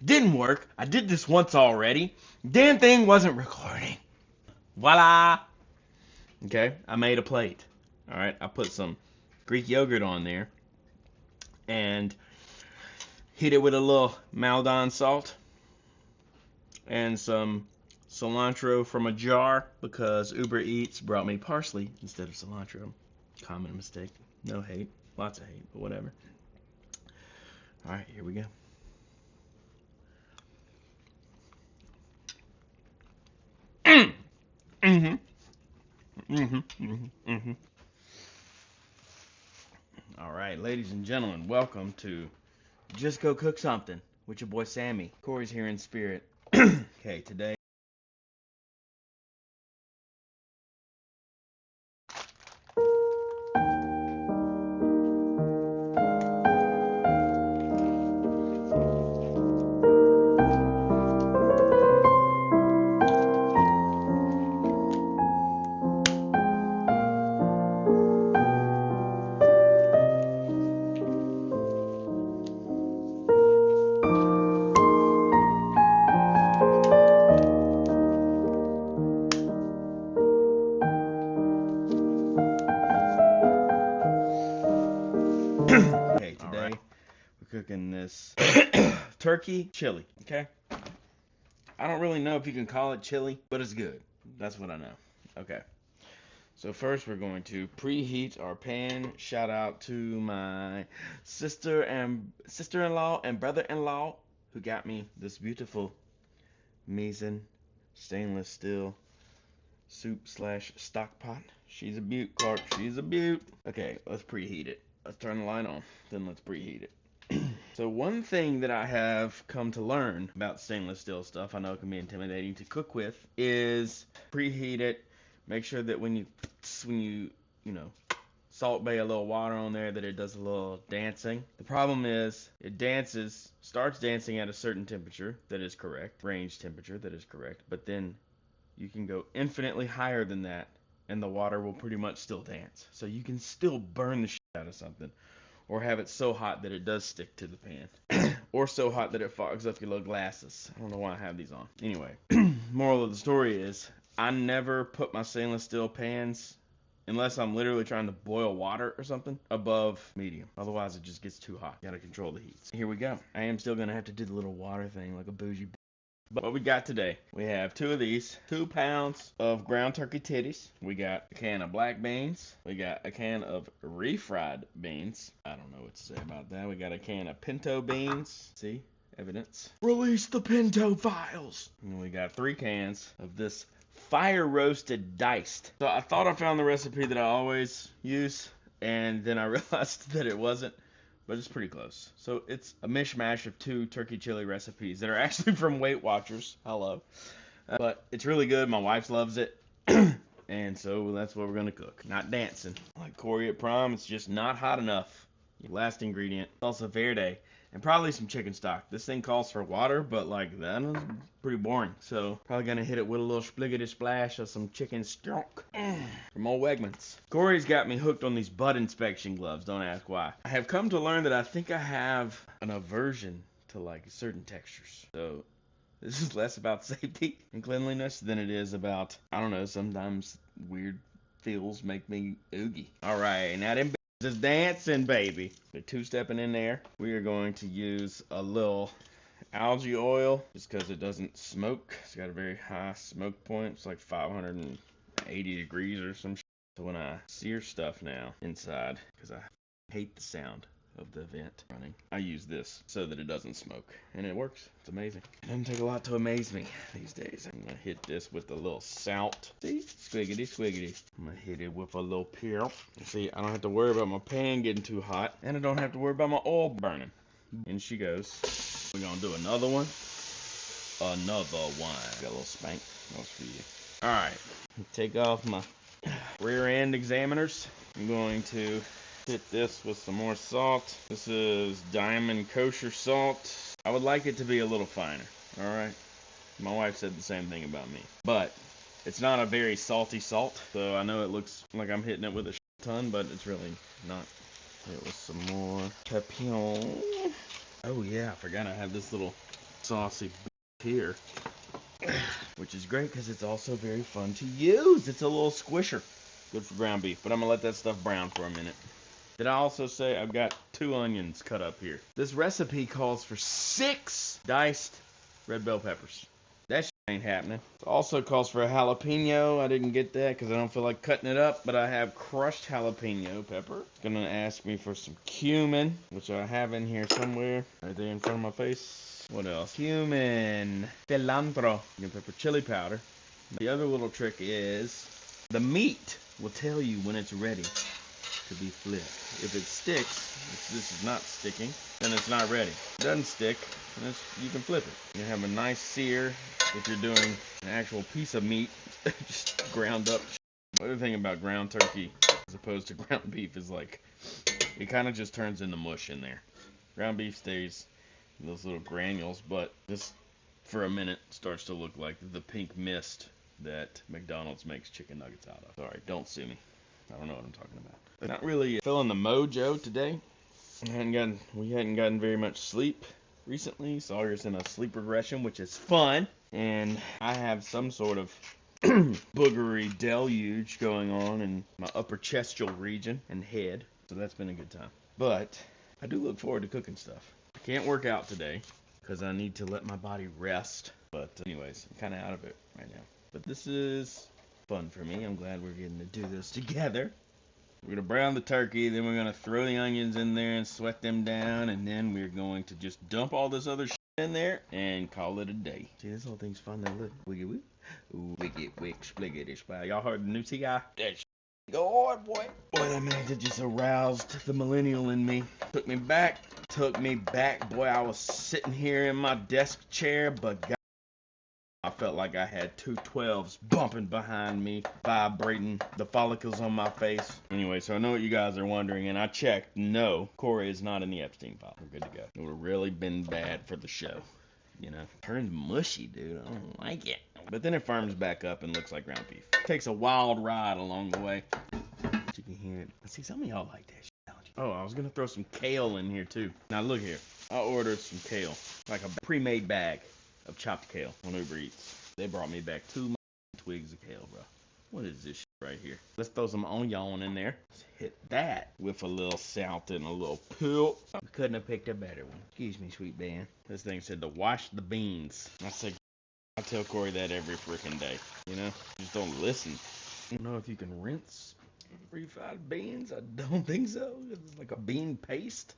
Didn't work. I did this once already. Damn thing wasn't recording. Voila. Okay, I made a plate. All right, I put some Greek yogurt on there and hit it with a little Maldon salt and some cilantro from a jar because Uber Eats brought me parsley instead of cilantro. Common mistake. No hate. Lots of hate, but whatever. All right, here we go. Mm-hmm. Mm-hmm. Mm-hmm. Mm-hmm. All right, ladies and gentlemen, welcome to Just Go Cook Something with your boy Sammy. Corey's here in spirit. Okay, today. Okay, today we're cooking this turkey chili. Okay, I don't really know if you can call it chili, but it's good. That's what I know. Okay. So first we're going to preheat our pan. Shout out to my sister-in-law and brother-in-law who got me this beautiful Mason stainless steel soup/stock pot. She's a beaut, Clark. She's a beaut. Okay, let's preheat it. Let's turn the light on. Then let's preheat it. So one thing that I have come to learn about stainless steel stuff, I know it can be intimidating to cook with, is preheat it. Make sure that when you salt bay a little water on there that it does a little dancing. The problem is it starts dancing at a certain temperature that is correct, range temperature that is correct, but then you can go infinitely higher than that and the water will pretty much still dance. So you can still burn the shit out of something or have it so hot that it does stick to the pan or so hot that it fogs up your little glasses. I don't know why I have these on. Anyway, moral of the story is I never put my stainless steel pans, unless I'm literally trying to boil water or something, above medium. Otherwise, it just gets too hot. You gotta control the heat. Here we go. I am still gonna have to do the little water thing like a bougie. But what we got today, we have 2 of these, 2 pounds of ground turkey titties. We got a can of black beans. We got a can of refried beans. I don't know what to say about that. We got a can of pinto beans. See? Evidence. Release the pinto files. And we got 3 cans of this fire roasted diced. So I thought I found the recipe that I always use, and then I realized that it wasn't, but it's pretty close. So it's a mishmash of 2 turkey chili recipes that are actually from Weight Watchers. Hello. But it's really good. My wife loves it. And so that's what we're going to cook. Not dancing. Like Corey at prom, it's just not hot enough. Last ingredient, salsa verde. And probably some chicken stock. This thing calls for water, but like that is pretty boring. So probably gonna hit it with a little spliggity splash of some chicken stock from old Wegmans. Corey's got me hooked on these butt inspection gloves. Don't ask why. I have come to learn that I think I have an aversion to like certain textures. So this is less about safety and cleanliness than it is about, I don't know, sometimes weird feels make me oogie. All right, now them just dancing, baby. They're 2-stepping in there. We are going to use a little algae oil just because it doesn't smoke. It's got a very high smoke point. It's like 580 degrees or some shit. So when I sear stuff now inside, because I hate the sound of the vent running, I use this so that it doesn't smoke. And it works. It's amazing. It doesn't take a lot to amaze me these days. I'm going to hit this with a little salt. See? Squiggity, squiggity. I'm going to hit it with a little peel. See, I don't have to worry about my pan getting too hot. And I don't have to worry about my oil burning. And she goes. We're going to do another one. Another one. Got a little spank. That's for you. Alright. Take off my rear end examiners. I'm going to hit this with some more salt. This is Diamond Kosher salt. I would like it to be a little finer, alright? My wife said the same thing about me. But it's not a very salty salt, so I know it looks like I'm hitting it with a ton, but it's really not. It was some more papillon. Oh yeah, I forgot I have this little saucy here, which is great because it's also very fun to use. It's a little squisher. Good for ground beef, but I'm gonna let that stuff brown for a minute. Did I also say I've got 2 onions cut up here? This recipe calls for 6 diced red bell peppers. That shit ain't happening. It also calls for a jalapeno. I didn't get that because I don't feel like cutting it up, but I have crushed jalapeno pepper. It's gonna ask me for some cumin, which I have in here somewhere, right there in front of my face. What else? Cumin, cilantro, and pepper, chili powder. The other little trick is the meat will tell you when it's ready to be flipped. If it sticks, if this is not sticking, then it's not ready. If it doesn't stick, then you can flip it. You have a nice sear if you're doing an actual piece of meat, just ground up. The other thing about ground turkey as opposed to ground beef is like, it kind of just turns into mush in there. Ground beef stays in those little granules, but just for a minute starts to look like the pink mist that McDonald's makes chicken nuggets out of. Sorry, don't sue me. I don't know what I'm talking about. Not really feeling the mojo today. We hadn't gotten very much sleep recently. Sawyer's in a sleep regression, which is fun. And I have some sort of boogery deluge going on in my upper chestial region and head. So that's been a good time. But I do look forward to cooking stuff. I can't work out today because I need to let my body rest. But anyways, I'm kind of out of it right now. But this is fun for me. I'm glad we're getting to do this together. We're going to brown the turkey, then we're going to throw the onions in there and sweat them down, and then we're going to just dump all this other shit in there and call it a day. See, this whole thing's fun. Now look, wiggy wig. Ooh, wiggy wig, spliggity spy. Y'all heard the new T.I.? That shit. Go on, boy. Boy, that man just aroused the millennial in me. Took me back. Boy, I was sitting here in my desk chair, but God, I felt like I had 2 12s bumping behind me, vibrating the follicles on my face. Anyway, so I know what you guys are wondering, and I checked. No, Corey is not in the Epstein file. We're good to go. It would have really been bad for the show. You know, turns mushy, dude. I don't like it. But then it firms back up and looks like ground beef. Takes a wild ride along the way. You can hear it. See, some of y'all like that shit, don't you? Oh, I was going to throw some kale in here, too. Now, look here. I ordered some kale, like a pre-made bag of chopped kale on Uber Eats. They brought me back 2 twigs of kale, bro. What is this shit right here? Let's throw some onion in there. Let's hit that with a little salt and a little pulp. We couldn't have picked a better one. Excuse me, sweet man. This thing said to wash the beans. I tell Corey that every freaking day. You know, just don't listen. I don't know if you can rinse refried beans. I don't think so. It's like a bean paste.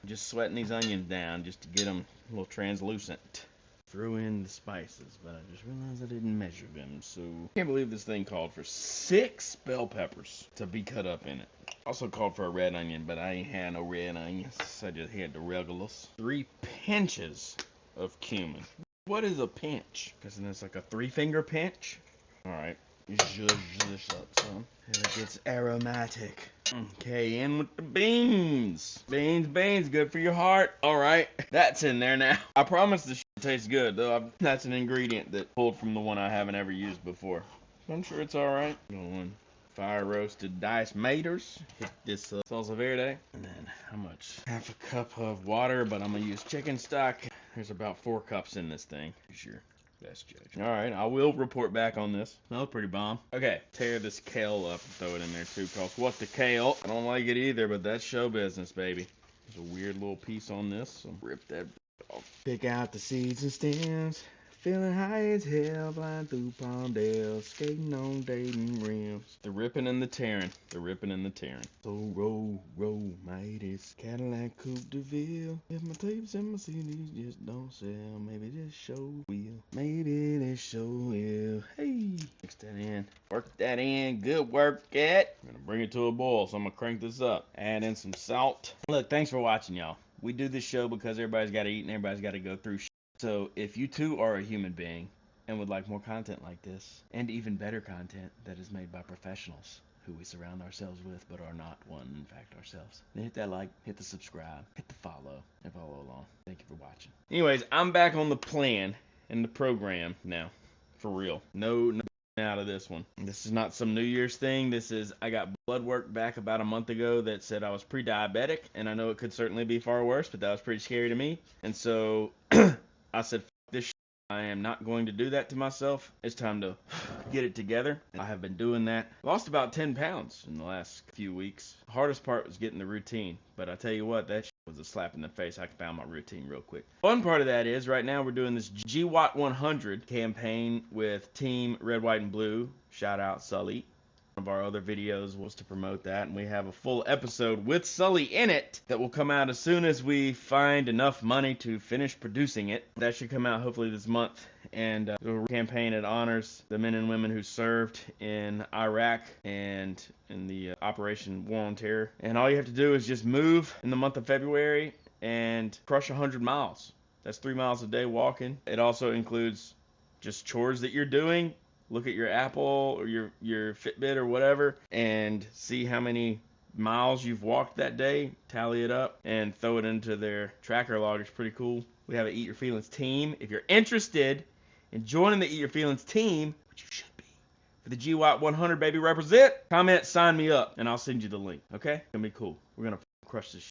Just sweating these onions down just to get them a little translucent. Threw in the spices, but I just realized I didn't measure them, so I can't believe this thing called for 6 bell peppers to be cut up in it. Also called for a red onion, but I ain't had no red onions. I just had the regulars. 3 pinches of cumin. What is a pinch? Because then it's like a 3-finger pinch. Alright, zhuzh this up some. It gets aromatic. Okay, in with the beans. Beans, good for your heart. Alright, that's in there now. I promise the shit tastes good, though. That's an ingredient that pulled from the one I haven't ever used before. I'm sure it's alright. Going fire roasted diced maters. Hit this salsa verde. And then how much? Half a cup of water, but I'm going to use chicken stock. There's about 4 cups in this thing. Here's your best judge. Alright, I will report back on this. Smells pretty bomb. Okay, tear this kale up and throw it in there too, cause what the kale? I don't like it either, but that's show business, baby. There's a weird little piece on this, so rip that off. Pick out the seeds and stems. Feeling high as hell, flying through Palmdale, skating on Dayton rims. The ripping and the tearing. So roll, mightiest Cadillac Coupe de Ville. If my tapes and my CDs just don't sell, maybe this show will. Hey, mix that in. Work that in. Good work, it. I'm gonna bring it to a boil, so I'm gonna crank this up. Add in some salt. Look, thanks for watching, y'all. We do this show because everybody's got to eat and everybody's got to go through shit. So if you too are a human being and would like more content like this, and even better content that is made by professionals who we surround ourselves with but are not one, in fact, ourselves, then hit that like, hit the subscribe, hit the follow, and follow along. Thank you for watching. Anyways, I'm back on the plan and the program now. For real. No out of this one. This is not some New Year's thing. This is, I got blood work back about a month ago that said I was pre-diabetic, and I know it could certainly be far worse, but that was pretty scary to me. And so I said, F this shit. I am not going to do that to myself. It's time to get it together. I have been doing that. Lost about 10 pounds in the last few weeks. The hardest part was getting the routine. But I tell you what, that shit was a slap in the face. I found my routine real quick. Fun part of that is right now we're doing this GWAT 100 campaign with Team Red, White, and Blue. Shout out Sully. One of our other videos was to promote that, and we have a full episode with Sully in it that will come out as soon as we find enough money to finish producing it. That should come out hopefully this month, and a campaign that honors the men and women who served in Iraq and in the Operation War on Terror. And all you have to do is just move in the month of February and crush 100 miles. That's 3 miles a day walking. It also includes just chores that you're doing. Look at your Apple or your Fitbit or whatever and see how many miles you've walked that day, tally it up, and throw it into their tracker log. It's pretty cool. We have an Eat Your Feelings team. If you're interested in joining the Eat Your Feelings team, which you should be, for the GWAT 100, baby, represent, comment, sign me up, and I'll send you the link, okay? It's going to be cool. We're going to crush this shit.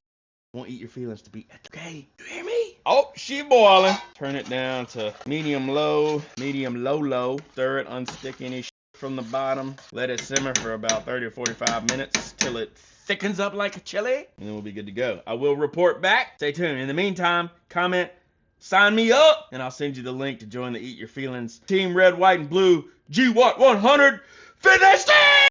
I want Eat Your Feelings to be okay. You hear me? Oh, she boiling. Turn it down to medium low, low. Stir it, unstick any shit from the bottom. Let it simmer for about 30 or 45 minutes till it thickens up like a chili, and then we'll be good to go. I will report back. Stay tuned. In the meantime, comment, sign me up, and I'll send you the link to join the Eat Your Feelings Team Red, White, and Blue GWAT 100 Fitness Team!